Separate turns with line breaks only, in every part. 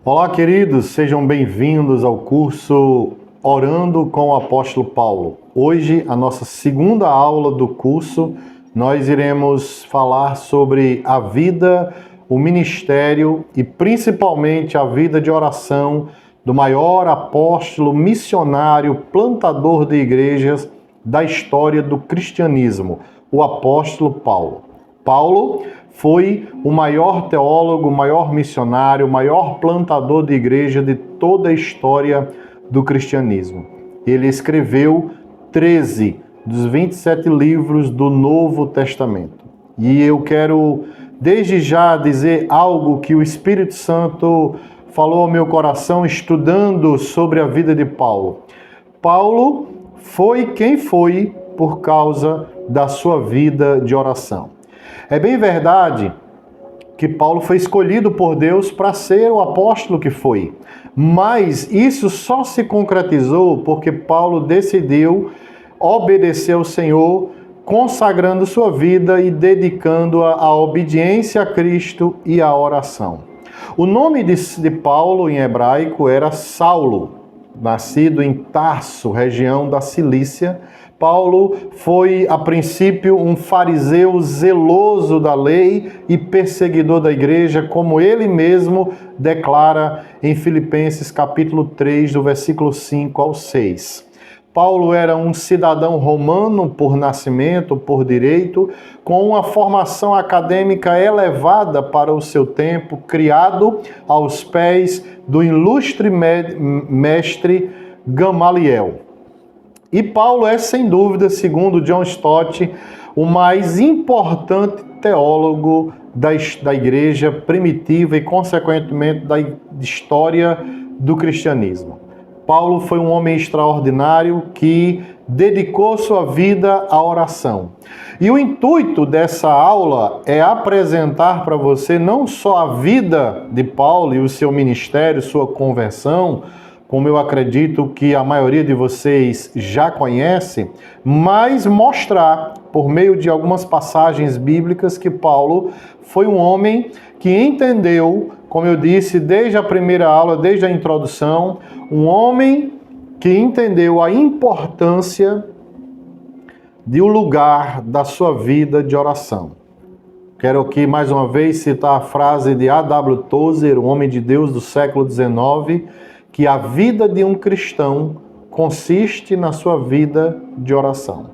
Olá, queridos, sejam bem-vindos ao curso Orando com o Apóstolo Paulo. Hoje, a nossa segunda aula do curso, nós iremos falar sobre a vida, o ministério e principalmente a vida de oração do maior apóstolo, missionário, plantador de igrejas da história do cristianismo, o apóstolo Paulo. Paulo foi o maior teólogo, o maior missionário, o maior plantador de igreja de toda a história do cristianismo. Ele escreveu 13 dos 27 livros do Novo Testamento. E eu quero, desde já, dizer algo que o Espírito Santo falou ao meu coração estudando sobre a vida de Paulo. Paulo foi quem foi por causa da sua vida de oração. É bem verdade que Paulo foi escolhido por Deus para ser o apóstolo que foi, mas isso só se concretizou porque Paulo decidiu obedecer ao Senhor, consagrando sua vida e dedicando-a à obediência a Cristo e à oração. O nome de Paulo em hebraico era Saulo, nascido em Tarso, região da Cilícia. Paulo foi, a princípio, um fariseu zeloso da lei e perseguidor da igreja, como ele mesmo declara em Filipenses capítulo 3, do versículo 5 ao 6. Paulo era um cidadão romano por nascimento, por direito, com uma formação acadêmica elevada para o seu tempo, criado aos pés do ilustre mestre Gamaliel. E Paulo é, sem dúvida, segundo John Stott, o mais importante teólogo da igreja primitiva e, consequentemente, da história do cristianismo. Paulo foi um homem extraordinário que dedicou sua vida à oração. E o intuito dessa aula é apresentar para você não só a vida de Paulo e o seu ministério, sua conversão, como eu acredito que a maioria de vocês já conhece, mas mostrar, por meio de algumas passagens bíblicas, que Paulo foi um homem que entendeu, como eu disse desde a primeira aula, desde a introdução, um homem que entendeu a importância de um lugar da sua vida de oração. Quero aqui mais uma vez citar a frase de A.W. Tozer, um homem de Deus do século XIX, que a vida de um cristão consiste na sua vida de oração.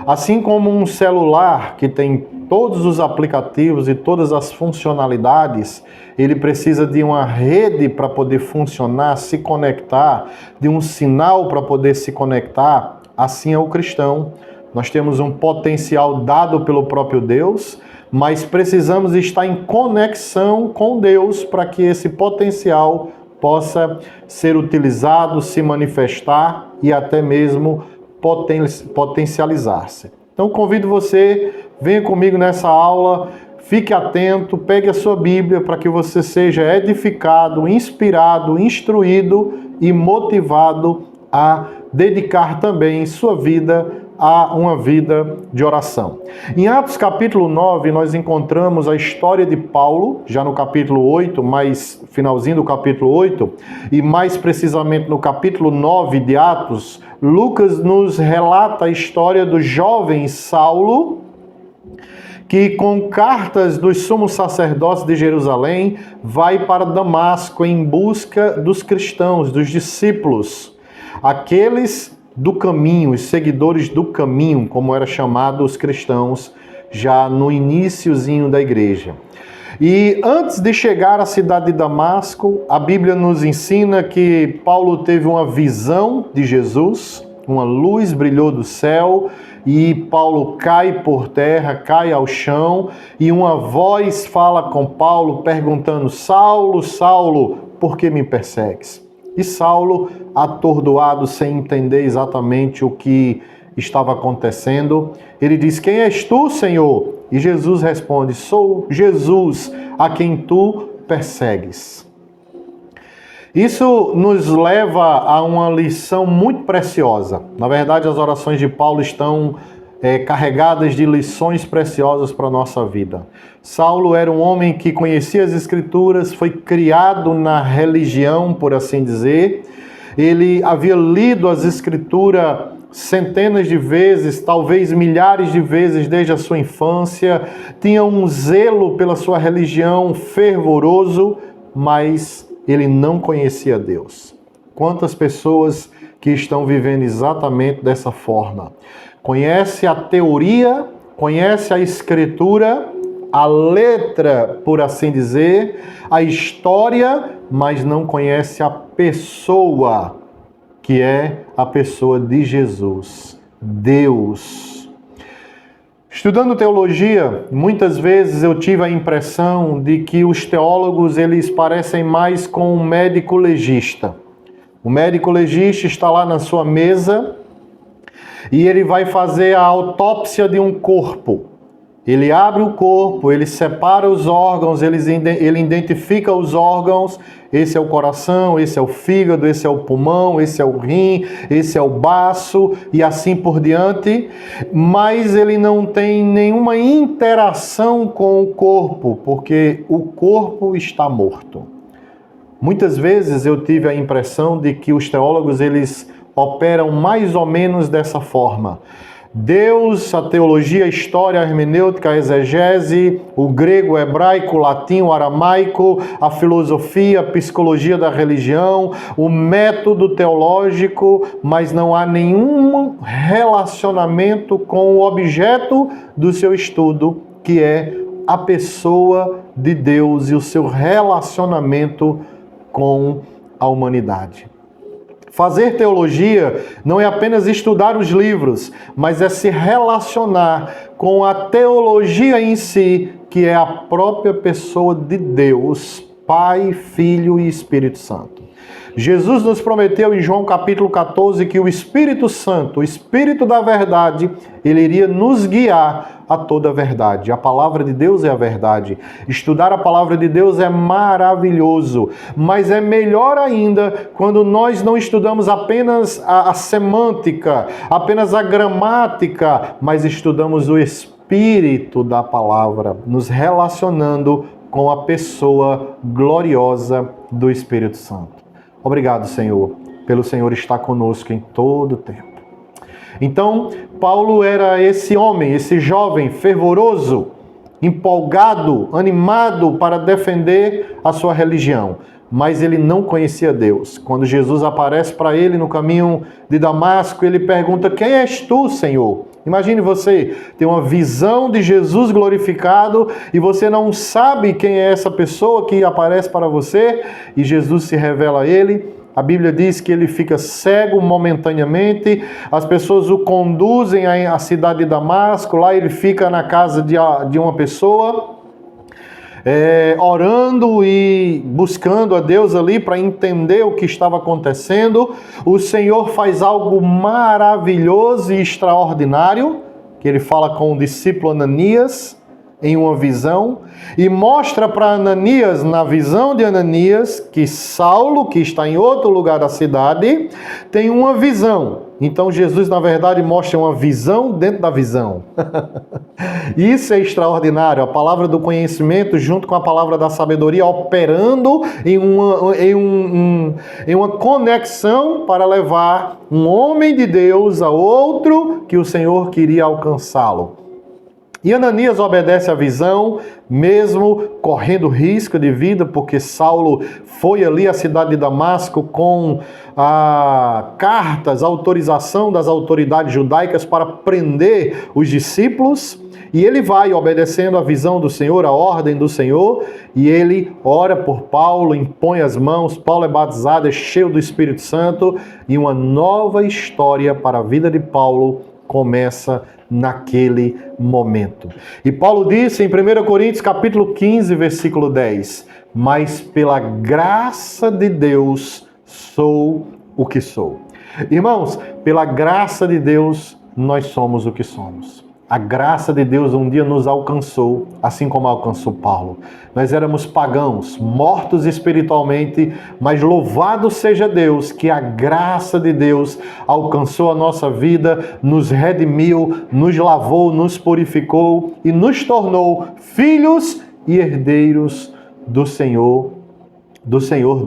Assim como um celular que tem todos os aplicativos e todas as funcionalidades, ele precisa de uma rede para poder funcionar, se conectar, de um sinal para poder se conectar, assim é o cristão. Nós temos um potencial dado pelo próprio Deus, mas precisamos estar em conexão com Deus para que esse potencial possa ser utilizado, se manifestar e até mesmo potencializar-se. Então convido você, venha comigo nessa aula, fique atento, pegue a sua Bíblia para que você seja edificado, inspirado, instruído e motivado a dedicar também sua vida a uma vida de oração. Em Atos capítulo 9, nós encontramos a história de Paulo, já no capítulo 8, mais finalzinho do capítulo 8, e mais precisamente no capítulo 9 de Atos, Lucas nos relata a história do jovem Saulo, que com cartas dos sumos sacerdotes de Jerusalém, vai para Damasco em busca dos cristãos, dos discípulos, aqueles do caminho, os seguidores do caminho, como era chamado os cristãos já no iniciozinho da igreja. E antes de chegar à cidade de Damasco, a Bíblia nos ensina que Paulo teve uma visão de Jesus, uma luz brilhou do céu e Paulo cai por terra, cai ao chão e uma voz fala com Paulo perguntando: Saulo, Saulo, por que me persegues? E Saulo, atordoado, sem entender exatamente o que estava acontecendo, ele diz: quem és tu, Senhor? E Jesus responde: sou Jesus, a quem tu persegues. Isso nos leva a uma lição muito preciosa. Na verdade, as orações de Paulo estão carregadas de lições preciosas para a nossa vida. Saulo era um homem que conhecia as Escrituras, foi criado na religião, por assim dizer. Ele havia lido as Escrituras centenas de vezes, talvez milhares de vezes desde a sua infância, tinha um zelo pela sua religião fervoroso, mas ele não conhecia Deus. Quantas pessoas que estão vivendo exatamente dessa forma? Conhece a teoria, conhece a Escritura, a letra, por assim dizer, a história, mas não conhece a pessoa, que é a pessoa de Jesus, Deus. Estudando teologia, muitas vezes eu tive a impressão de que os teólogos eles parecem mais com um médico legista. O médico legista está lá na sua mesa e ele vai fazer a autópsia de um corpo. Ele abre o corpo, ele separa os órgãos, ele identifica os órgãos. Esse é o coração, esse é o fígado, esse é o pulmão, esse é o rim, esse é o baço e assim por diante. Mas ele não tem nenhuma interação com o corpo, porque o corpo está morto. Muitas vezes eu tive a impressão de que os teólogos eles operam mais ou menos dessa forma. Deus, a teologia, a história, a hermenêutica, a exegese, o grego, o hebraico, o latim, o aramaico, a filosofia, a psicologia da religião, o método teológico, mas não há nenhum relacionamento com o objeto do seu estudo, que é a pessoa de Deus e o seu relacionamento com a humanidade. Fazer teologia não é apenas estudar os livros, mas é se relacionar com a teologia em si, que é a própria pessoa de Deus, Pai, Filho e Espírito Santo. Jesus nos prometeu em João capítulo 14 que o Espírito Santo, o Espírito da verdade, ele iria nos guiar a toda a verdade. A palavra de Deus é a verdade. Estudar a palavra de Deus é maravilhoso, mas é melhor ainda quando nós não estudamos apenas a semântica, apenas a gramática, mas estudamos o Espírito da palavra, nos relacionando com a pessoa gloriosa do Espírito Santo. Obrigado, Senhor, pelo Senhor estar conosco em todo o tempo. Então, Paulo era esse homem, esse jovem fervoroso, empolgado, animado para defender a sua religião. Mas ele não conhecia Deus. Quando Jesus aparece para ele no caminho de Damasco, ele pergunta: quem és tu, Senhor? Imagine você ter uma visão de Jesus glorificado e você não sabe quem é essa pessoa que aparece para você e Jesus se revela a ele. A Bíblia diz que ele fica cego momentaneamente, as pessoas o conduzem à cidade de Damasco, lá ele fica na casa de uma pessoa, orando e buscando a Deus ali para entender o que estava acontecendo. O Senhor faz algo maravilhoso e extraordinário, que ele fala com o discípulo Ananias em uma visão e mostra para Ananias, na visão de Ananias, que Saulo, que está em outro lugar da cidade, tem uma visão. Então Jesus, na verdade, mostra uma visão dentro da visão. Isso é extraordinário. A palavra do conhecimento junto com a palavra da sabedoria operando em uma conexão para levar um homem de Deus a outro que o Senhor queria alcançá-lo. E Ananias obedece à visão, mesmo correndo risco de vida, porque Saulo foi ali à cidade de Damasco com cartas, autorização das autoridades judaicas para prender os discípulos. E ele vai obedecendo à visão do Senhor, à ordem do Senhor, e ele ora por Paulo, impõe as mãos, Paulo é batizado, é cheio do Espírito Santo, e uma nova história para a vida de Paulo começa naquele momento. E Paulo disse em 1 Coríntios capítulo 15, versículo 10, mas pela graça de Deus sou o que sou. Irmãos, pela graça de Deus nós somos o que somos. A graça de Deus um dia nos alcançou, assim como alcançou Paulo. Nós éramos pagãos, mortos espiritualmente, mas louvado seja Deus que a graça de Deus alcançou a nossa vida, nos redimiu, nos lavou, nos purificou e nos tornou filhos e herdeiros do Senhor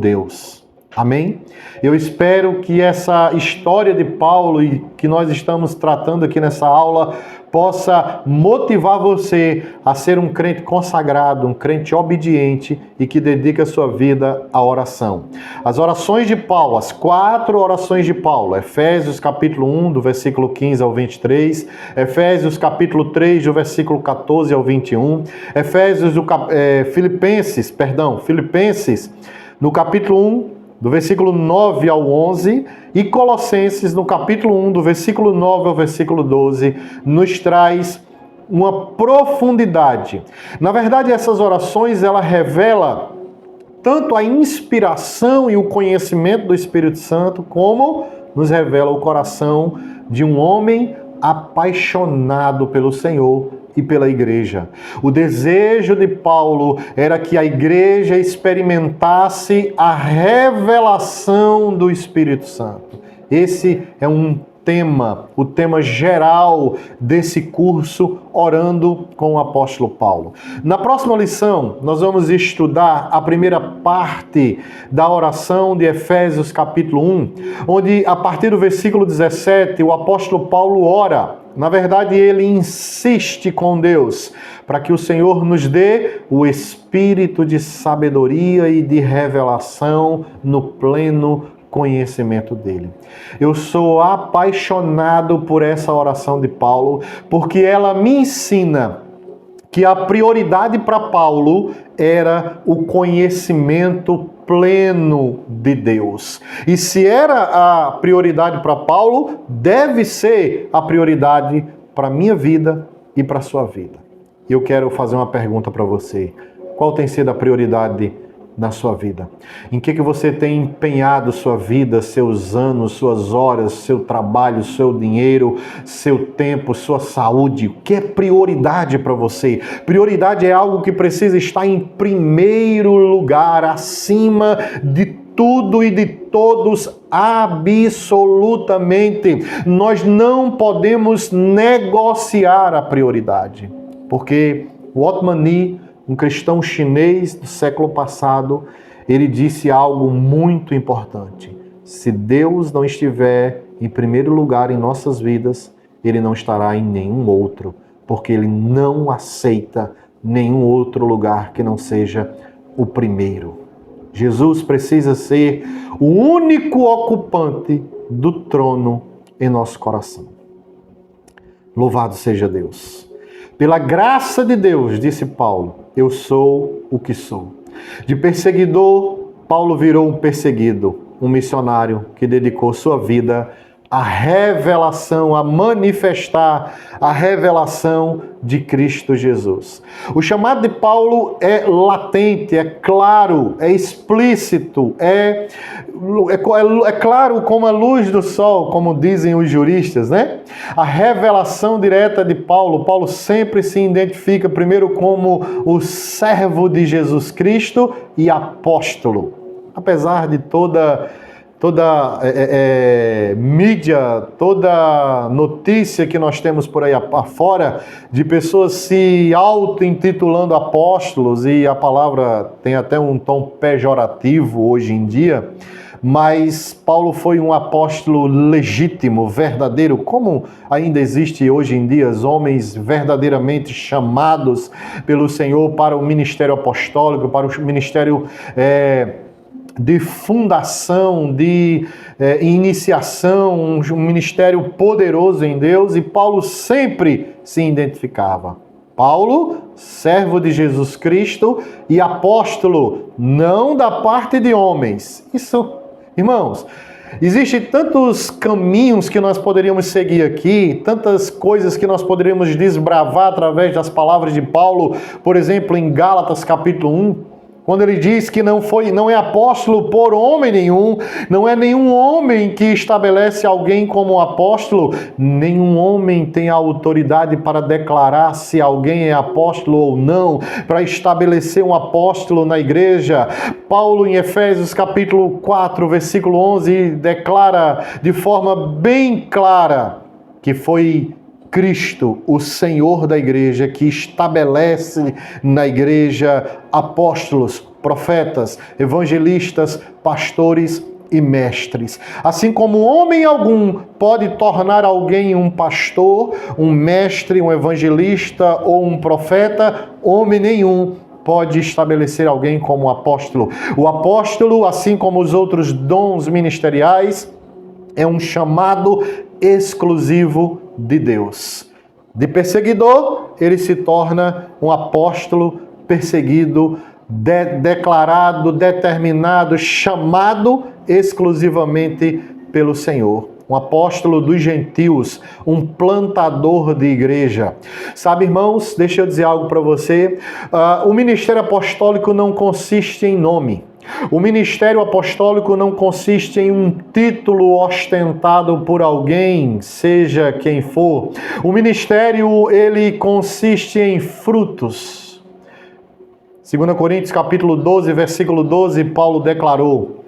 Deus. Amém? Eu espero que essa história de Paulo e que nós estamos tratando aqui nessa aula possa motivar você a ser um crente consagrado, um crente obediente e que dedica a sua vida à oração. As orações de Paulo, as 4 orações de Paulo, Efésios capítulo 1, do versículo 15 ao 23, Efésios capítulo 3, do versículo 14 ao 21, Filipenses, no capítulo 1, do versículo 9 ao 11, e Colossenses, no capítulo 1, do versículo 9 ao versículo 12, nos traz uma profundidade. Na verdade, essas orações, ela revela tanto a inspiração e o conhecimento do Espírito Santo, como nos revela o coração de um homem apaixonado pelo Senhor e pela igreja. O desejo de Paulo era que a igreja experimentasse a revelação do Espírito Santo. Esse é um tema, o tema geral desse curso, Orando com o Apóstolo Paulo. Na próxima lição, nós vamos estudar a primeira parte da oração de Efésios capítulo 1, onde a partir do versículo 17, o apóstolo Paulo ora. Na verdade, ele insiste com Deus para que o Senhor nos dê o espírito de sabedoria e de revelação no pleno conhecimento dele. Eu sou apaixonado por essa oração de Paulo, porque ela me ensina que a prioridade para Paulo era o conhecimento pleno de Deus. E se era a prioridade para Paulo, deve ser a prioridade para a minha vida e para a sua vida. Eu quero fazer uma pergunta para você. Qual tem sido a prioridade na sua vida? Em que você tem empenhado sua vida, seus anos, suas horas, seu trabalho, seu dinheiro, seu tempo, sua saúde? O que é prioridade para você? Prioridade é algo que precisa estar em primeiro lugar, acima de tudo e de todos, absolutamente. Nós não podemos negociar a prioridade, porque o Otman Nee, um cristão chinês do século passado, ele disse algo muito importante. Se Deus não estiver em primeiro lugar em nossas vidas, Ele não estará em nenhum outro, porque Ele não aceita nenhum outro lugar que não seja o primeiro. Jesus precisa ser o único ocupante do trono em nosso coração. Louvado seja Deus. Pela graça de Deus, disse Paulo, eu sou o que sou. De perseguidor, Paulo virou um perseguido, um missionário que dedicou sua vida à revelação, a manifestar a revelação de Cristo Jesus. O chamado de Paulo é latente, é claro, é explícito, é claro como a luz do sol, como dizem os juristas, né? A revelação direta de Paulo. Paulo sempre se identifica primeiro como o servo de Jesus Cristo e apóstolo. Apesar de toda mídia, toda notícia que nós temos por aí afora de pessoas se auto-intitulando apóstolos, e a palavra tem até um tom pejorativo hoje em dia, mas Paulo foi um apóstolo legítimo, verdadeiro, como ainda existe hoje em dia homens verdadeiramente chamados pelo Senhor para o ministério apostólico, para o ministério de fundação, de iniciação, um ministério poderoso em Deus, e Paulo sempre se identificava. Paulo, servo de Jesus Cristo e apóstolo, não da parte de homens. Isso, irmãos, existem tantos caminhos que nós poderíamos seguir aqui, tantas coisas que nós poderíamos desbravar através das palavras de Paulo, por exemplo, em Gálatas capítulo 1, Quando ele diz que não é apóstolo por homem nenhum, não é nenhum homem que estabelece alguém como apóstolo, nenhum homem tem a autoridade para declarar se alguém é apóstolo ou não, para estabelecer um apóstolo na igreja. Paulo, em Efésios capítulo 4, versículo 11, declara de forma bem clara que foi Cristo, o Senhor da igreja, que estabelece na igreja apóstolos, profetas, evangelistas, pastores e mestres. Assim como homem algum pode tornar alguém um pastor, um mestre, um evangelista ou um profeta, homem nenhum pode estabelecer alguém como apóstolo. O apóstolo, assim como os outros dons ministeriais, é um chamado exclusivo de Deus. De perseguidor, ele se torna um apóstolo perseguido, declarado, determinado, chamado exclusivamente pelo Senhor. Um apóstolo dos gentios, um plantador de igreja. Sabe, irmãos, deixa eu dizer algo para você. O ministério apostólico não consiste em nome. O ministério apostólico não consiste em um título ostentado por alguém, seja quem for. O ministério, ele consiste em frutos. 2 Coríntios capítulo 12, versículo 12, Paulo declarou: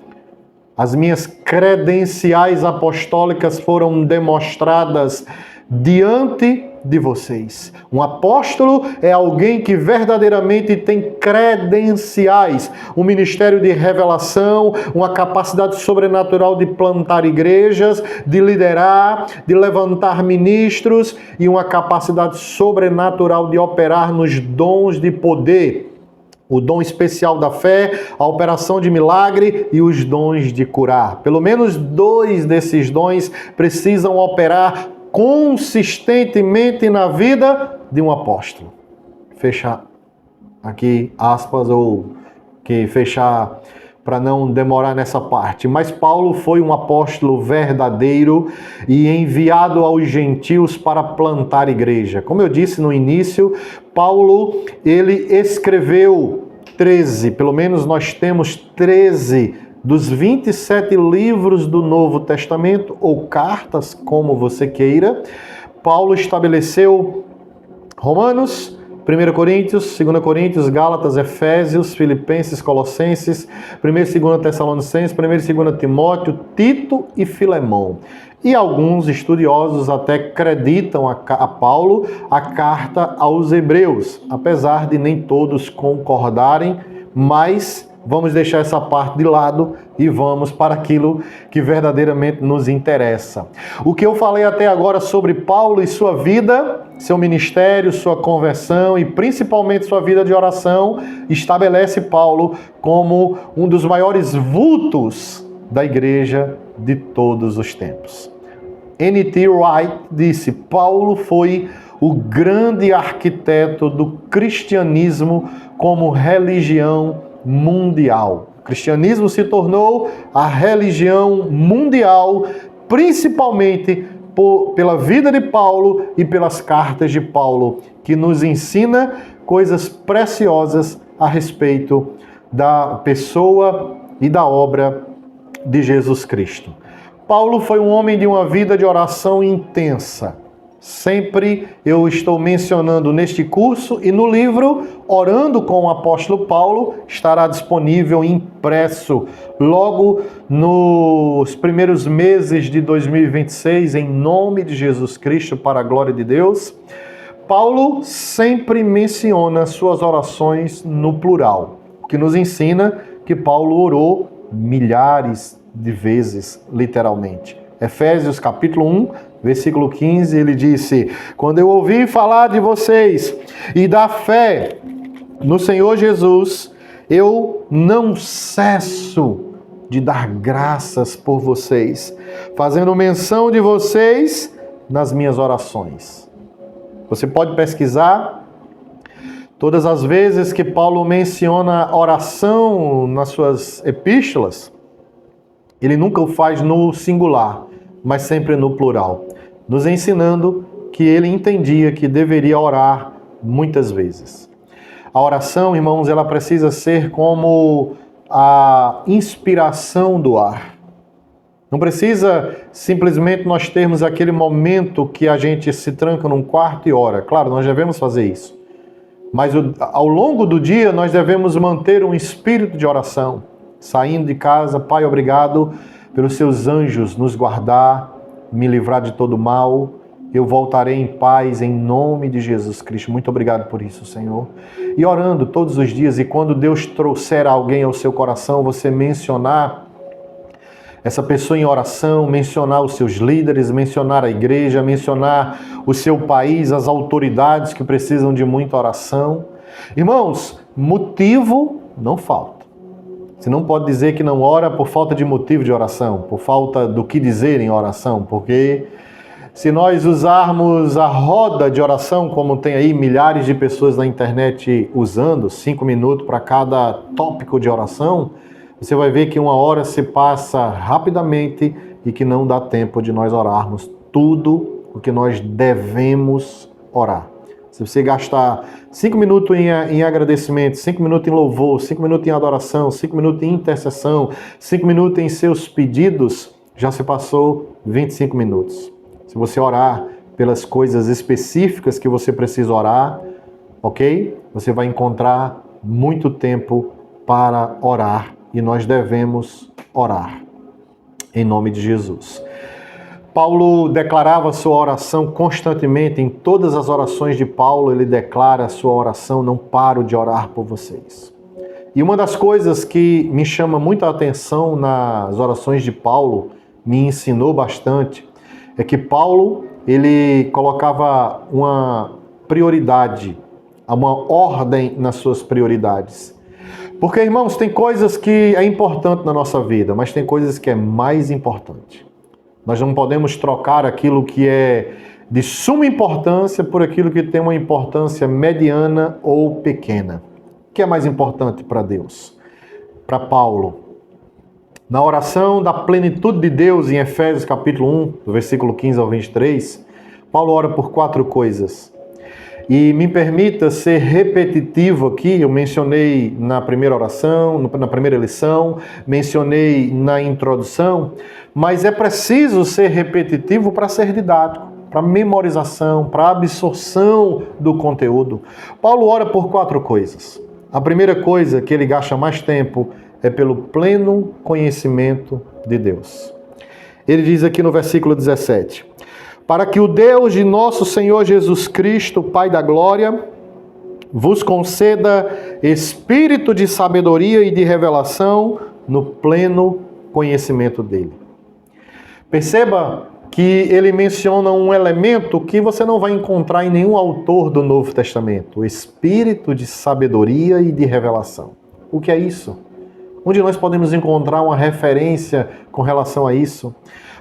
as minhas credenciais apostólicas foram demonstradas diante de vocês. Um apóstolo é alguém que verdadeiramente tem credenciais, um ministério de revelação, uma capacidade sobrenatural de plantar igrejas, de liderar, de levantar ministros e uma capacidade sobrenatural de operar nos dons de poder. O dom especial da fé, a operação de milagre e os dons de curar. Pelo menos 2 desses dons precisam operar consistentemente na vida de um apóstolo. Fechar aqui aspas, ou que fechar para não demorar nessa parte. Mas Paulo foi um apóstolo verdadeiro e enviado aos gentios para plantar igreja. Como eu disse no início, Paulo, ele escreveu 13, pelo menos nós temos 13 dos 27 livros do Novo Testamento, ou cartas, como você queira. Paulo estabeleceu Romanos, 1 Coríntios, 2 Coríntios, Gálatas, Efésios, Filipenses, Colossenses, 1 e 2 Tessalonicenses, 1 e 2 Timóteo, Tito e Filemão. E alguns estudiosos até acreditam a Paulo a carta aos Hebreus, apesar de nem todos concordarem, mas vamos deixar essa parte de lado e vamos para aquilo que verdadeiramente nos interessa. O que eu falei até agora sobre Paulo e sua vida, seu ministério, sua conversão e principalmente sua vida de oração, estabelece Paulo como um dos maiores vultos da igreja de todos os tempos. N.T. Wright disse: Paulo foi o grande arquiteto do cristianismo como religião mundial. O cristianismo se tornou a religião mundial, principalmente pela vida de Paulo e pelas cartas de Paulo, que nos ensina coisas preciosas a respeito da pessoa e da obra de Jesus Cristo. Paulo foi um homem de uma vida de oração intensa. Sempre eu estou mencionando neste curso e no livro Orando com o Apóstolo Paulo, estará disponível impresso logo nos primeiros meses de 2026, em nome de Jesus Cristo, para a glória de Deus. Paulo sempre menciona suas orações no plural, o que nos ensina que Paulo orou milhares de vezes, literalmente. Efésios capítulo 1, versículo 15, ele disse: quando eu ouvi falar de vocês e da fé no Senhor Jesus, eu não cesso de dar graças por vocês, fazendo menção de vocês nas minhas orações. Você pode pesquisar todas as vezes que Paulo menciona oração nas suas epístolas. Ele nunca o faz no singular, mas sempre no plural, nos ensinando que ele entendia que deveria orar muitas vezes. A oração, irmãos, ela precisa ser como a inspiração do ar. Não precisa simplesmente nós termos aquele momento que a gente se tranca num quarto e ora. Claro, nós devemos fazer isso. Mas ao longo do dia nós devemos manter um espírito de oração. Saindo de casa, Pai, obrigado pelos seus anjos nos guardar, me livrar de todo mal. Eu voltarei em paz em nome de Jesus Cristo. Muito obrigado por isso, Senhor. E orando todos os dias, e quando Deus trouxer alguém ao seu coração, você mencionar essa pessoa em oração, mencionar os seus líderes, mencionar a igreja, mencionar o seu país, as autoridades que precisam de muita oração. Irmãos, motivo não falta. Você não pode dizer que não ora por falta de motivo de oração, por falta do que dizer em oração, porque se nós usarmos a roda de oração, como tem aí milhares de pessoas na internet usando, 5 minutos para cada tópico de oração, você vai ver que uma hora se passa rapidamente e que não dá tempo de nós orarmos tudo o que nós devemos orar. Se você gastar 5 minutos em agradecimento, 5 minutos em louvor, 5 minutos em adoração, 5 minutos em intercessão, 5 minutos em seus pedidos, já se passou 25 minutos. Se você orar pelas coisas específicas que você precisa orar, ok? Você vai encontrar muito tempo para orar. E nós devemos orar, em nome de Jesus. Paulo declarava sua oração constantemente, em todas as orações de Paulo, ele declara a sua oração, não paro de orar por vocês. E uma das coisas que me chama muita atenção nas orações de Paulo, me ensinou bastante, é que Paulo, ele colocava uma prioridade, uma ordem nas suas prioridades. Porque, irmãos, tem coisas que é importante na nossa vida, mas tem coisas que é mais importante. Nós não podemos trocar aquilo que é de suma importância por aquilo que tem uma importância mediana ou pequena. O que é mais importante para Deus? Para Paulo. Na oração da plenitude de Deus, em Efésios capítulo 1, do versículo 15 ao 23, Paulo ora por 4 coisas. E me permita ser repetitivo aqui, eu mencionei na primeira oração, na primeira lição, mencionei na introdução, mas é preciso ser repetitivo para ser didático, para memorização, para absorção do conteúdo. Paulo ora por 4 coisas. A primeira coisa que ele gasta mais tempo é pelo pleno conhecimento de Deus. Ele diz aqui no versículo 17... para que o Deus de nosso Senhor Jesus Cristo, Pai da glória, vos conceda espírito de sabedoria e de revelação no pleno conhecimento dele. Perceba que ele menciona um elemento que você não vai encontrar em nenhum autor do Novo Testamento: o espírito de sabedoria e de revelação. O que é isso? Onde nós podemos encontrar uma referência com relação a isso?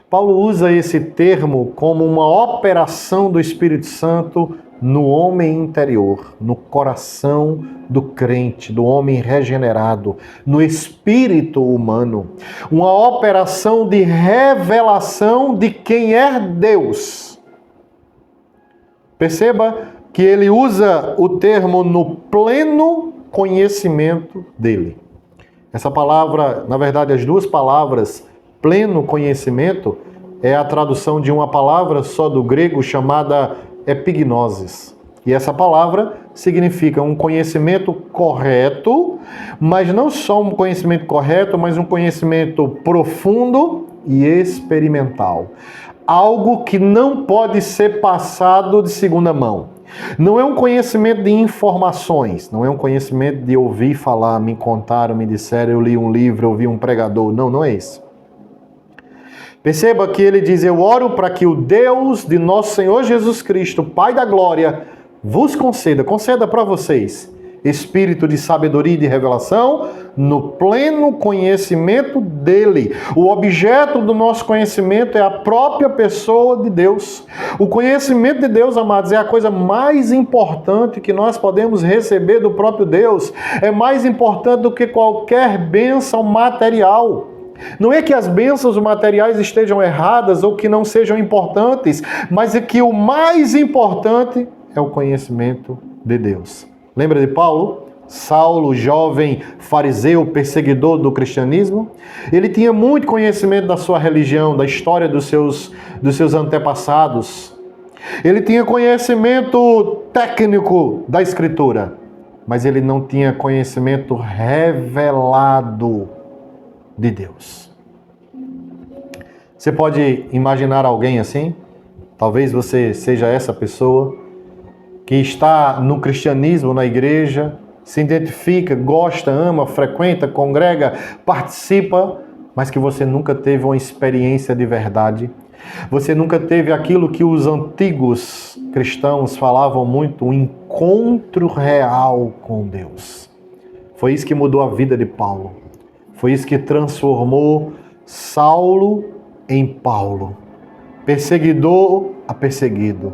Paulo usa esse termo como uma operação do Espírito Santo no homem interior, no coração do crente, do homem regenerado, no espírito humano. Uma operação de revelação de quem é Deus. Perceba que ele usa o termo no pleno conhecimento dele. Essa palavra, na verdade, as 2 palavras, pleno conhecimento, é a tradução de uma palavra só do grego chamada epignosis. E essa palavra significa um conhecimento correto, mas não só um conhecimento correto, mas um conhecimento profundo e experimental. Algo que não pode ser passado de segunda mão. Não é um conhecimento de informações, não é um conhecimento de ouvir falar, me contaram, me disseram, eu li um livro, eu vi um pregador. Não, não é isso. Perceba que ele diz: eu oro para que o Deus de nosso Senhor Jesus Cristo, Pai da glória, vos conceda para vocês espírito de sabedoria e de revelação no pleno conhecimento dele. O objeto do nosso conhecimento é a própria pessoa de Deus. O conhecimento de Deus, amados, é a coisa mais importante que nós podemos receber do próprio Deus. É mais importante do que qualquer bênção material. Não é que as bênçãos materiais estejam erradas ou que não sejam importantes, mas é que o mais importante é o conhecimento de Deus. Lembra de Paulo? Saulo, jovem fariseu, perseguidor do cristianismo. Ele tinha muito conhecimento da sua religião, da história dos seus antepassados. Ele tinha conhecimento técnico da Escritura, mas ele não tinha conhecimento revelado de Deus. Você pode imaginar alguém assim? Talvez você seja essa pessoa que está no cristianismo, na igreja, se identifica, gosta, ama, frequenta, congrega, participa, mas que você nunca teve uma experiência de verdade. Você nunca teve aquilo que os antigos cristãos falavam muito, um encontro real com Deus. Foi isso que mudou a vida de Paulo. Foi isso que transformou Saulo em Paulo. Perseguidor a perseguido.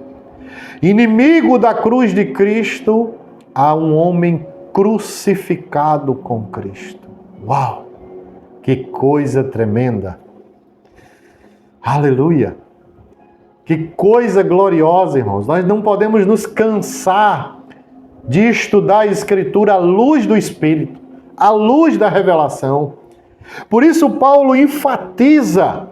Inimigo da cruz de Cristo a um homem crucificado com Cristo. Uau! Que coisa tremenda! Aleluia! Que coisa gloriosa, irmãos! Nós não podemos nos cansar de estudar a Escritura à luz do Espírito, à luz da revelação. Por isso Paulo enfatiza.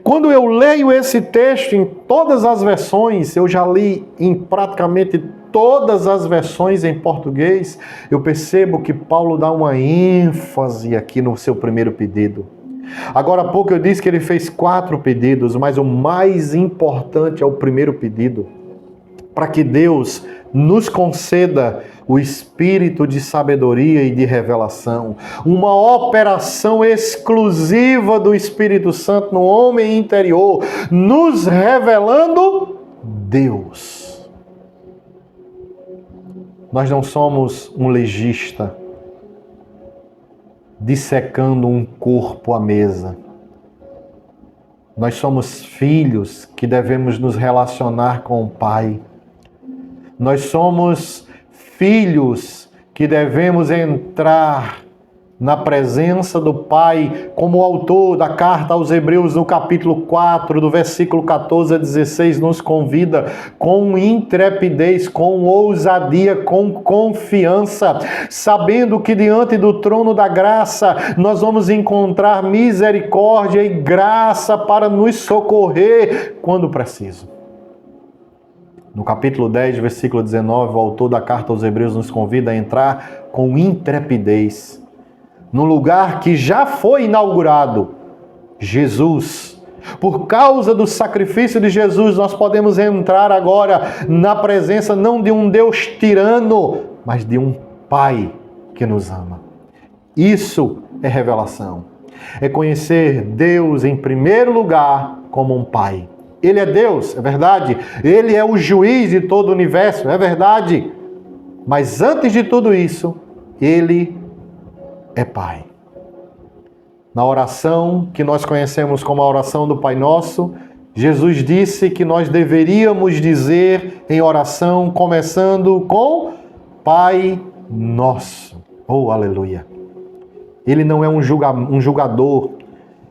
Quando eu leio esse texto em todas as versões, eu já li em praticamente todas as versões em português, eu percebo que Paulo dá uma ênfase aqui no seu primeiro pedido. Agora há pouco eu disse que ele fez 4 pedidos, mas o mais importante é o primeiro pedido, para que Deus nos conceda o espírito de sabedoria e de revelação, uma operação exclusiva do Espírito Santo no homem interior, nos revelando Deus. Nós não somos um legista dissecando um corpo à mesa. Nós somos filhos que devemos nos relacionar com o Pai. Nós somos filhos que devemos entrar na presença do Pai, como o autor da carta aos Hebreus, no capítulo 4, do versículo 14 a 16, nos convida com intrepidez, com ousadia, com confiança, sabendo que diante do trono da graça nós vamos encontrar misericórdia e graça para nos socorrer quando preciso. No capítulo 10, versículo 19, o autor da carta aos Hebreus nos convida a entrar com intrepidez no lugar que já foi inaugurado, Jesus. Por causa do sacrifício de Jesus, nós podemos entrar agora na presença não de um Deus tirano, mas de um Pai que nos ama. Isso é revelação. É conhecer Deus em primeiro lugar como um Pai. Ele é Deus, é verdade. Ele é o juiz de todo o universo, é verdade. Mas antes de tudo isso, Ele é Pai. Na oração que nós conhecemos como a oração do Pai Nosso, Jesus disse que nós deveríamos dizer em oração, começando com Pai Nosso. Oh, aleluia! Ele não é um julgador.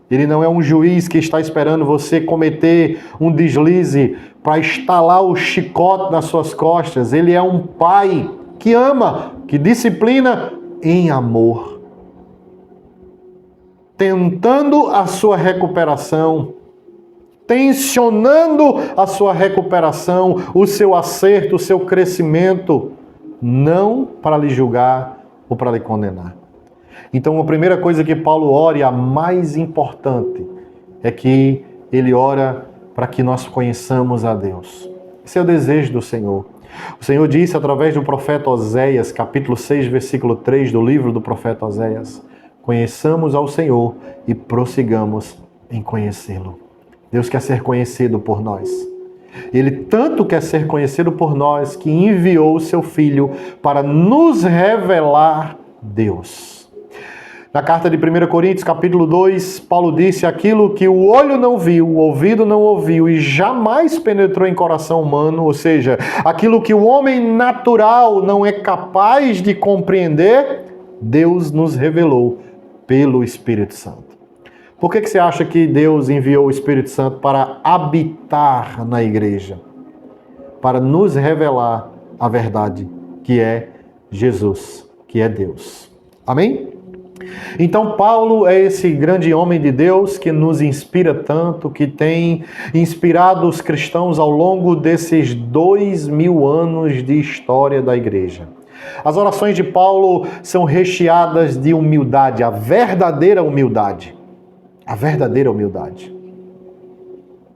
Ele não é um juiz que está esperando você cometer um deslize para estalar o chicote nas suas costas. Ele é um Pai que ama, que disciplina em amor, tentando a sua recuperação, tensionando a sua recuperação, o seu acerto, o seu crescimento, não para lhe julgar ou para lhe condenar. Então, a primeira coisa que Paulo ora, e a mais importante, é que ele ora para que nós conheçamos a Deus. Esse é o desejo do Senhor. O Senhor disse através do profeta Oséias, capítulo 6, versículo 3 do livro do profeta Oséias: conheçamos ao Senhor e prossigamos em conhecê-lo. Deus quer ser conhecido por nós. Ele tanto quer ser conhecido por nós que enviou o seu Filho para nos revelar Deus. Na carta de 1 Coríntios, capítulo 2, Paulo disse: aquilo que o olho não viu, o ouvido não ouviu e jamais penetrou em coração humano, ou seja, aquilo que o homem natural não é capaz de compreender, Deus nos revelou pelo Espírito Santo. Por que você acha que Deus enviou o Espírito Santo para habitar na igreja? Para nos revelar a verdade, que é Jesus, que é Deus. Amém? Então Paulo é esse grande homem de Deus que nos inspira tanto, que tem inspirado os cristãos ao longo desses 2000 anos de história da igreja. As orações de Paulo são recheadas de humildade, a verdadeira humildade. A verdadeira humildade.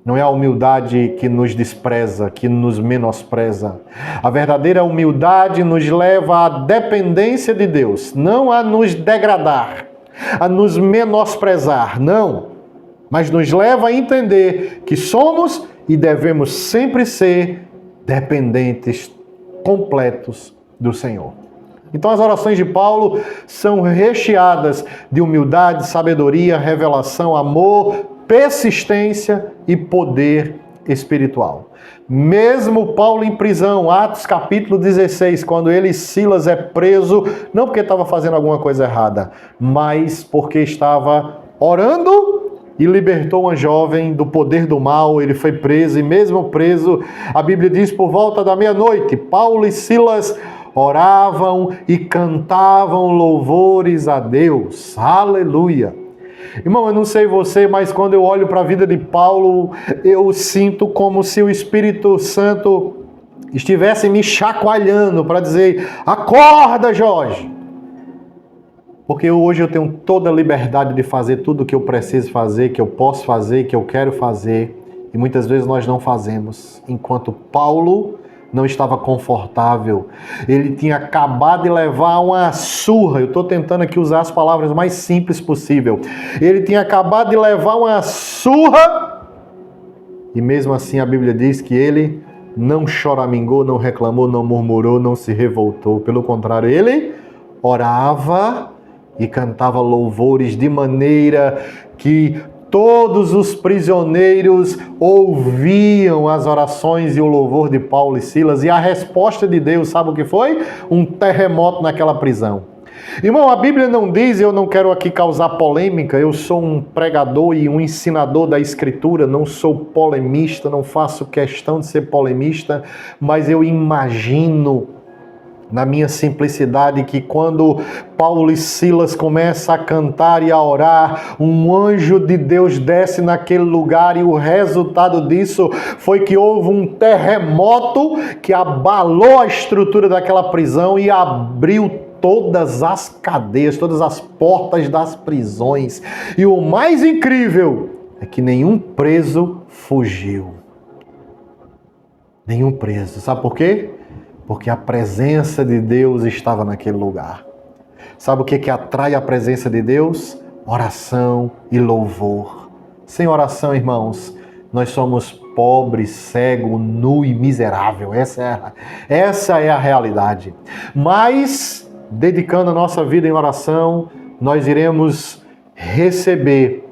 Não é a humildade que nos despreza, que nos menospreza. A verdadeira humildade nos leva à dependência de Deus, não a nos degradar, a nos menosprezar, não. Mas nos leva a entender que somos e devemos sempre ser dependentes completos do Senhor. Então as orações de Paulo são recheadas de humildade, sabedoria, revelação, amor, persistência e poder espiritual. Mesmo Paulo em prisão, Atos capítulo 16, quando ele e Silas é preso, não porque estava fazendo alguma coisa errada, mas porque estava orando e libertou uma jovem do poder do mal. Ele foi preso e mesmo preso, a Bíblia diz, por volta da meia-noite, Paulo e Silas oravam e cantavam louvores a Deus. Aleluia! Irmão, eu não sei você, mas quando eu olho para a vida de Paulo, eu sinto como se o Espírito Santo estivesse me chacoalhando para dizer: acorda, Jorge! Porque hoje eu tenho toda a liberdade de fazer tudo o que eu preciso fazer, que eu posso fazer, que eu quero fazer, e muitas vezes nós não fazemos, enquanto Paulo não estava confortável. Ele tinha acabado de levar uma surra. Eu estou tentando aqui usar as palavras mais simples possível. Ele tinha acabado de levar uma surra e mesmo assim a Bíblia diz que ele não choramingou, não reclamou, não murmurou, não se revoltou. Pelo contrário, ele orava e cantava louvores de maneira que todos os prisioneiros ouviam as orações e o louvor de Paulo e Silas. E a resposta de Deus, sabe o que foi? Um terremoto naquela prisão. Irmão, a Bíblia não diz, eu não quero aqui causar polêmica, eu sou um pregador e um ensinador da Escritura, não sou polemista, não faço questão de ser polemista, mas eu imagino, na minha simplicidade, que quando Paulo e Silas começam a cantar e a orar, um anjo de Deus desce naquele lugar e o resultado disso foi que houve um terremoto que abalou a estrutura daquela prisão e abriu todas as cadeias, todas as portas das prisões. E o mais incrível é que nenhum preso fugiu. Nenhum preso. Sabe por quê? Porque a presença de Deus estava naquele lugar. Sabe o que atrai a presença de Deus? Oração e louvor. Sem oração, irmãos, nós somos pobres, cego, nu e miserável. Essa é a realidade. Mas, dedicando a nossa vida em oração, nós iremos receber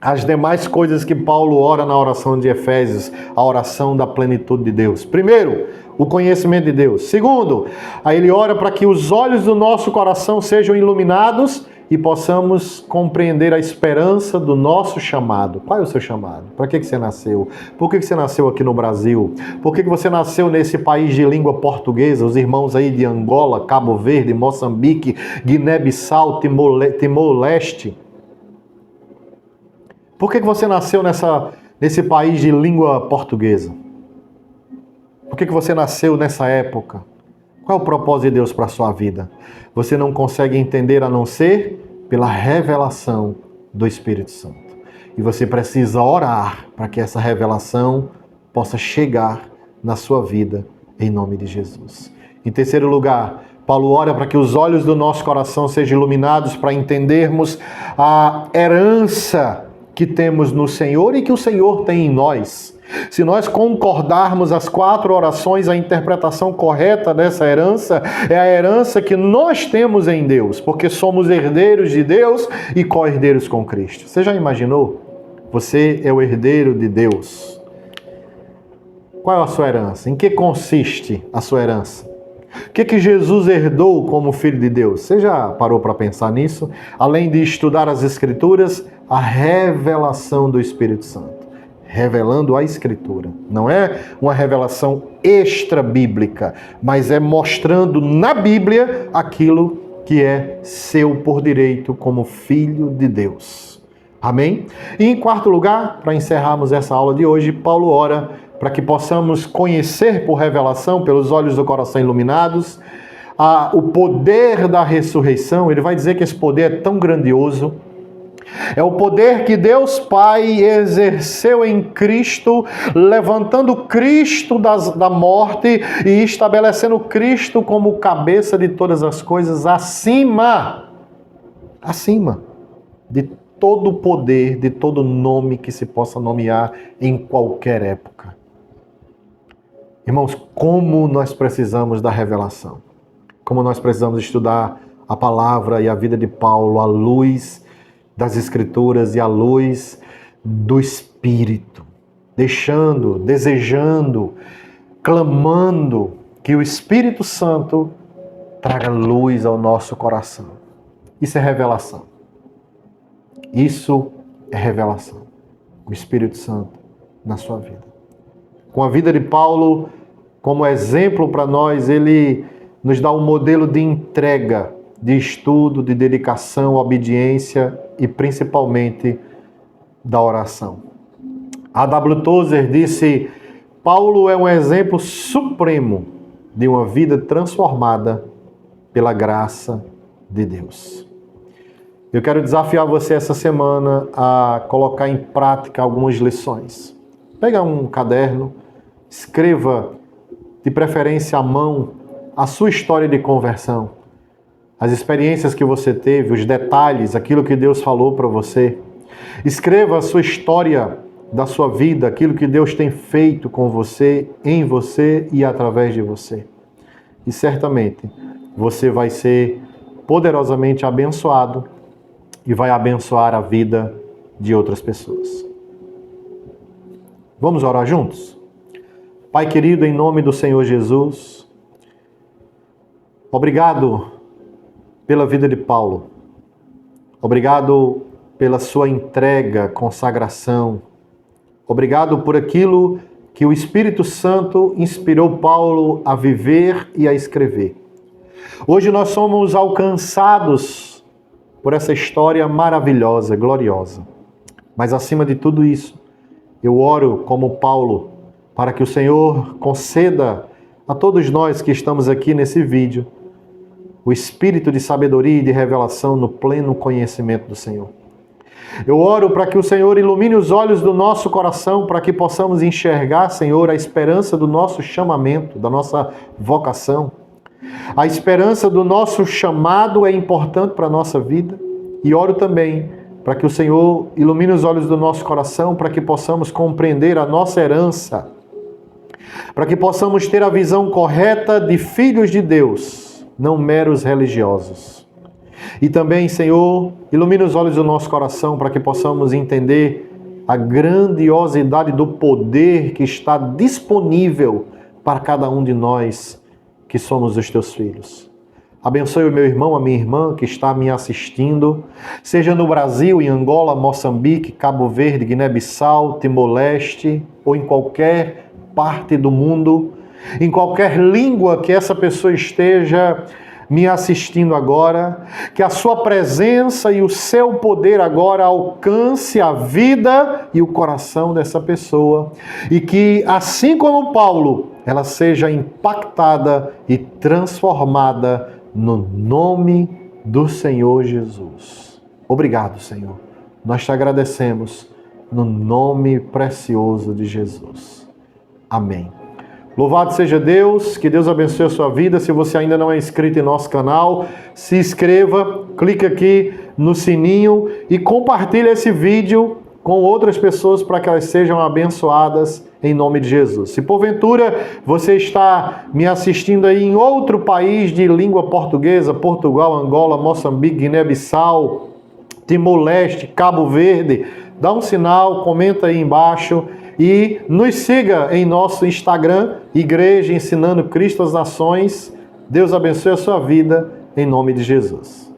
as demais coisas que Paulo ora na oração de Efésios, a oração da plenitude de Deus. Primeiro, o conhecimento de Deus. Segundo, aí ele ora para que os olhos do nosso coração sejam iluminados e possamos compreender a esperança do nosso chamado. Qual é o seu chamado? Para que você nasceu? Por que você nasceu aqui no Brasil? Por que você nasceu nesse país de língua portuguesa? Os irmãos aí de Angola, Cabo Verde, Moçambique, Guiné-Bissau, Timor-Leste. Por que você nasceu nesse país de língua portuguesa? Por que você nasceu nessa época? Qual é o propósito de Deus para a sua vida? Você não consegue entender a não ser pela revelação do Espírito Santo. E você precisa orar para que essa revelação possa chegar na sua vida, em nome de Jesus. Em terceiro lugar, Paulo ora para que os olhos do nosso coração sejam iluminados para entendermos a herança que temos no Senhor e que o Senhor tem em nós. Se nós concordarmos as 4 orações, a interpretação correta dessa herança é a herança que nós temos em Deus, porque somos herdeiros de Deus e co-herdeiros com Cristo. Você já imaginou? Você é o herdeiro de Deus. Qual é a sua herança? Em que consiste a sua herança? O que Jesus herdou como Filho de Deus? Você já parou para pensar nisso? Além de estudar as Escrituras, a revelação do Espírito Santo. revelando a Escritura. Não é uma revelação extra-bíblica, mas é mostrando na Bíblia aquilo que é seu por direito como filho de Deus. Amém? E em quarto lugar, para encerrarmos essa aula de hoje, Paulo ora para que possamos conhecer por revelação, pelos olhos do coração iluminados, o poder da ressurreição. Ele vai dizer que esse poder é tão grandioso. É o poder que Deus Pai exerceu em Cristo, levantando Cristo da morte e estabelecendo Cristo como cabeça de todas as coisas, acima de todo poder, de todo nome que se possa nomear em qualquer época. Irmãos, como nós precisamos da revelação, como nós precisamos estudar a palavra e a vida de Paulo à luz das Escrituras e à luz do Espírito, desejando, clamando que o Espírito Santo traga luz ao nosso coração. Isso é revelação. Isso é revelação. O Espírito Santo na sua vida. Com a vida de Paulo como exemplo para nós, ele nos dá um modelo de entrega, de estudo, de dedicação, obediência e principalmente da oração. A W. Tozer disse: Paulo é um exemplo supremo de uma vida transformada pela graça de Deus. Eu quero desafiar você essa semana a colocar em prática algumas lições. Pega um caderno, escreva, de preferência à mão, a sua história de conversão, as experiências que você teve, os detalhes, aquilo que Deus falou para você. Escreva a sua história da sua vida, aquilo que Deus tem feito com você, em você e através de você. E certamente você vai ser poderosamente abençoado e vai abençoar a vida de outras pessoas. Vamos orar juntos? Pai querido, em nome do Senhor Jesus, obrigado pela vida de Paulo. Obrigado pela sua entrega, consagração. Obrigado por aquilo que o Espírito Santo inspirou Paulo a viver e a escrever. Hoje nós somos alcançados por essa história maravilhosa, gloriosa. Mas acima de tudo isso, eu oro como Paulo, para que o Senhor conceda a todos nós que estamos aqui nesse vídeo o espírito de sabedoria e de revelação no pleno conhecimento do Senhor. Eu oro para que o Senhor ilumine os olhos do nosso coração, para que possamos enxergar, Senhor, a esperança do nosso chamamento, da nossa vocação. A esperança do nosso chamado é importante para a nossa vida. E oro também para que o Senhor ilumine os olhos do nosso coração, para que possamos compreender a nossa herança, para que possamos ter a visão correta de filhos de Deus, não meros religiosos. E também, Senhor, ilumina os olhos do nosso coração para que possamos entender a grandiosidade do poder que está disponível para cada um de nós que somos os teus filhos. Abençoe o meu irmão, a minha irmã que está me assistindo, seja no Brasil, em Angola, Moçambique, Cabo Verde, Guiné-Bissau, Timor-Leste ou em qualquer parte do mundo, em qualquer língua que essa pessoa esteja me assistindo agora, que a sua presença e o seu poder agora alcance a vida e o coração dessa pessoa e que, assim como Paulo, ela seja impactada e transformada no nome do Senhor Jesus. Obrigado, Senhor. Nós te agradecemos no nome precioso de Jesus. Amém. Louvado seja Deus, que Deus abençoe a sua vida. Se você ainda não é inscrito em nosso canal, se inscreva, clique aqui no sininho e compartilhe esse vídeo com outras pessoas para que elas sejam abençoadas em nome de Jesus. Se porventura você está me assistindo aí em outro país de língua portuguesa, Portugal, Angola, Moçambique, Guiné-Bissau, Timor-Leste, Cabo Verde, dá um sinal, comenta aí embaixo e nos siga em nosso Instagram, Igreja Ensinando Cristo às Nações. Deus abençoe a sua vida em nome de Jesus.